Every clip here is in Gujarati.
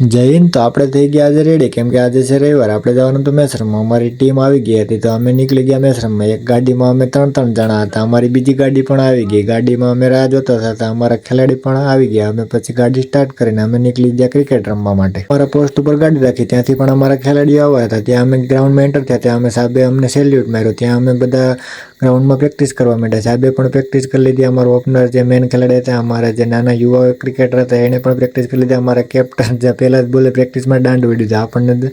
જય હિન્દ। તો આપણે થઈ ગયા આજે રેડી, કેમ કે આજે છે રવિવાર, આપણે જવાનું હતું મેચ રમવા। અમારી ટીમ આવી ગઈ હતી તો અમે નીકળી ગયા મેચ રમવા। એક ગાડીમાં અમે 3 જણા હતા, અમારી બીજી ગાડી પણ આવી ગઈ। ગાડીમાં અમે રાહ જોતા હતા, અમારા ખેલાડી પણ આવી ગયા। અમે પછી ગાડી સ્ટાર્ટ કરીને અમે નીકળી ગયા ક્રિકેટ રમવા માટે। અમારા પોસ્ટ ઉપર ગાડી રાખી, ત્યાંથી પણ અમારા ખેલાડીઓ આવ્યા હતા। ત્યાં અમે ગ્રાઉન્ડમાં એન્ટર થયા, ત્યાં અમે સાહેબે અમને સેલ્યુટ માર્યો। ત્યાં અમે બધા ગ્રાઉન્ડમાં પ્રેક્ટિસ કરવા માંડ્યા। સાહેબે પણ પ્રેક્ટિસ કરી લીધી। અમારો ઓપનર જે મેન ખેલાડી હતા, અમારા જે નાના યુવા ક્રિકેટર હતા, એને પણ પ્રેક્ટિસ કરી લીધી। અમારા કેપ્ટન જે પહેલા જ બોલે પ્રેક્ટિસમાં દાંડ ઉડી દીધા, આપણને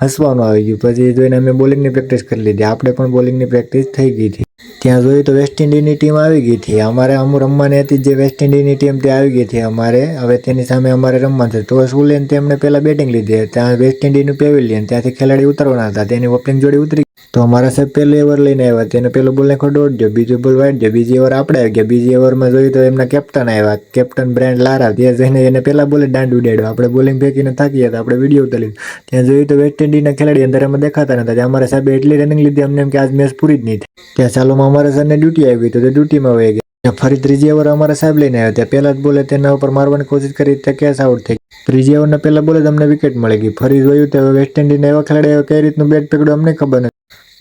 હસવાનું આવી ગયું। પછી જોઈને અમે બોલિંગની પ્રેક્ટિસ કરી લીધી, આપણે પણ બોલિંગની પ્રેક્ટિસ થઈ ગઈ હતી। ત્યાં જોયું તો વેસ્ટ ઇન્ડિઝની ટીમ આવી ગઈ હતી। અમારે રમવાની હતી જે વેસ્ટ ઇન્ડિઝની ટીમ તે આવી ગઈ હતી અમારે। હવે તેની સામે અમારે રમવાનું છે। તો સુલેન તેમણે પહેલા બેટિંગ લીધી, ત્યાં વેસ્ટ ઇન્ડિઝનું પેવેલિયન, ત્યાંથી ખેલાડી ઉતરવાના હતા, તેની ઓપનિંગ જોડી ઉતરી। તો અમારા સાહેબ પહેલું ઓવર લઈને આવ્યા, તેને પહેલો બોલ નાખ્યો દોઢ જો, બીજો બોલ વાઈટ જો, બીજી ઓવર આપણે આવી ગયા। બીજી ઓવરમાં જોયું તો એમના કેપ્ટન આવ્યા, કેપ્ટન બ્રાયન લારા, ત્યાં જઈને એને પહેલા બોલે દાંડ ઉડાડ્યો। આપણે બોલિંગ ફેંકીને થાકી ગયા, આપણે વિડીયો ઉતારી લીધો। ત્યાં જોયું તો વેસ્ટ ઇન્ડિઝના ખેલાડી અંધારામાં દેખાતા નતા। ત્યાં અમારા સાહેબે એટલી રનિંગ લીધી અમને એમ કે આજ મેચ પૂરી જ નહીં થાય। ત્યાં ચાલુમાં અમારા સરને ડ્યુટી આવી તો તે ડ્યુટીમાં વહી ગયા। ફરી ત્રીજી ઓવર અમારા સાહેબ લઈને આવ્યા, ત્યાં પહેલા જ બોલે તેના ઉપર મારવાની કોશિશ કરી, ત્યાં કેચ આઉટ થઈ ગઈ। ત્રીજી ઓવરના પહેલા બોલે જ અમને વિકેટ મળી ગઈ। ફરી જોયું તો વેસ્ટ ઇન્ડિઝના એવા ખેલાડીઓ કઈ રીતનું બેટ પકડ્યું અમને ખબર નથી।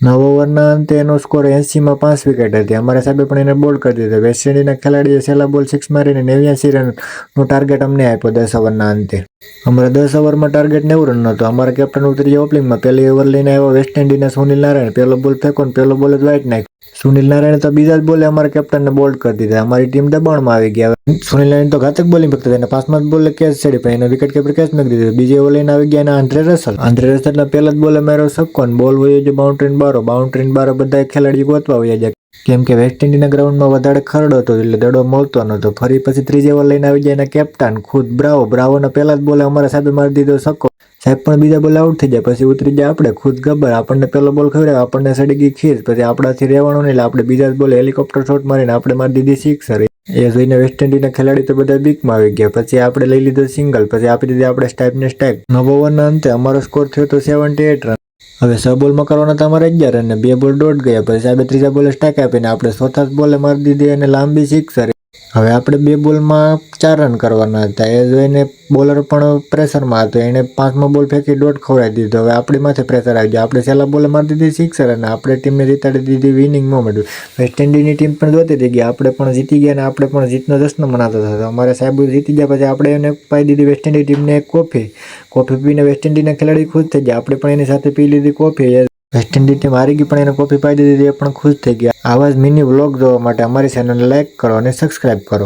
9 ઓવરના અંતે એનો સ્કોર 80માં 5 વિકેટ હતી। અમારા સાહેબે પણ એને બોલ્ડ કરી દીધો। વેસ્ટ ઇન્ડિઝના ખેલાડીએ છેલ્લા બોલ 6 મારીને 89 રનનો ટાર્ગેટ અમને આપ્યો 10 ઓવરના અંતે। અમારા 10 ઓવરમાં ટાર્ગેટ 90 રનનો હતો। અમારા કેપ્ટન ઉતરી ઓપનિંગમાં, પહેલી ઓવર લઈને આવ્યો વેસ્ટ ઇન્ડિઝના સુનિલ નારાયણ, પહેલો બોલ ફેંકો ને પહેલો બોલ જ વાઇટ નાખ્યો। સુનિલ નારાયણ તો બીજા જ બોલે અમારા કેપ્ટનને બોલ્ડ કરી દીધા। અમારી ટીમ દબાણમાં આવી ગયા। સુનિલ નારાયણ તો ઘાતક બોલિંગ ફેંકતા હતા, 5મા જ બોલે કેચ ચડી, પણ એનો વિકેટ કીપર કેચ મૂકી દીધો। બીજી ઓવર લઈને આવી ગયા આંદ્રે રસલ। આંદ્રે રસલના પહેલા જ બોલે માર્યો છક્કો, બોલ વયો જો બાઉન્ડ્રી બારો બધા ખેલાડીઓ ગોતવા વયા જાય, કેમ કે વેસ્ટ ઇન્ડિઝના ગ્રાઉન્ડમાં વધારે ખરડો હતો એટલે દડો મળતો નહોતો। ફરી પછી ત્રીજી ઓવર લઈને આવી ગયા એના કેપ્ટન ખુદ બ્રાવોના પહેલા જ બોલે અમારા સાહેબે મારી દીધો છક્કો। સાહેબ પણ બીજા બોલે આઉટ થઈ જાય, પછી ઉતરી જાય આપણે ખુદ ગબ્બર, આપણને પહેલો બોલ ખવડાવ્યો, આપણને સડી ગઈ ખીર, પછી આપણાથી રહેવાનું નહીં એટલે આપણે બીજા જ બોલે હેલિકોપ્ટર શોટ મારીને આપણે મારી દીધી સિક્સર। એ જોઈને વેસ્ટ ઇન્ડિઝના ખેલાડી તો બધા બીકમાં આવી ગયા। પછી આપણે લઈ લીધો સિંગલ, પછી આપી દીધી આપણે સ્ટાઈપ। 9 ઓવરના અંતે અમારો સ્કોર થયો તો 78 રન। હવે 6 બોલમાં કરવાના હતા અમારે 11 રન, 2 બોલ ડોટ ગયા। પછી સાહેબે ત્રીજા બોલે સ્ટ્રાઇક આપીને આપણે ચોથા બોલે મારી દીધી અને લાંબી સિક્સર। હવે આપણે 2 બોલમાં 4 રન કરવાના હતા। એ જોઈને બોલર પણ પ્રેશરમાં હતો, એને 5મો બોલ ફેંકી ડોટ ખવડાવી દીધો। હવે આપણી માથે પ્રેશર આવી ગયો, આપણે છેલ્લા બોલે મારી દીધી સિક્સર અને આપણે ટીમને જીતાડી દીધી વિનિંગ મોમેન્ટ। વેસ્ટ ઇન્ડિઝની ટીમ પણ જોતી થઈ ગઈ, આપણે પણ જીતી ગયા અને આપણે પણ જીતનો જશ્ન મનાતા હતા। અમારે સાહેબ જીતી ગયા પછી આપણે એને પાઈ દીધી વેસ્ટ ઇન્ડિઝ ટીમને એક કોફી પીને વેસ્ટ ઇન્ડિઝના ખેલાડી ખુશ થઈ ગયા। આપણે પણ એની સાથે પી લીધી કોફી। વેસ્ટ ઇન્ડિઝ ટીમ હારી ગઈ પણ એને કોફી પાઈ દીધી, એ પણ ખુશ થઈ ગયા। આવા જ મિની વ્લોગ જોવા માટે અમારી ચેનલને લાઈક કરો અને સબસ્ક્રાઈબ કરો।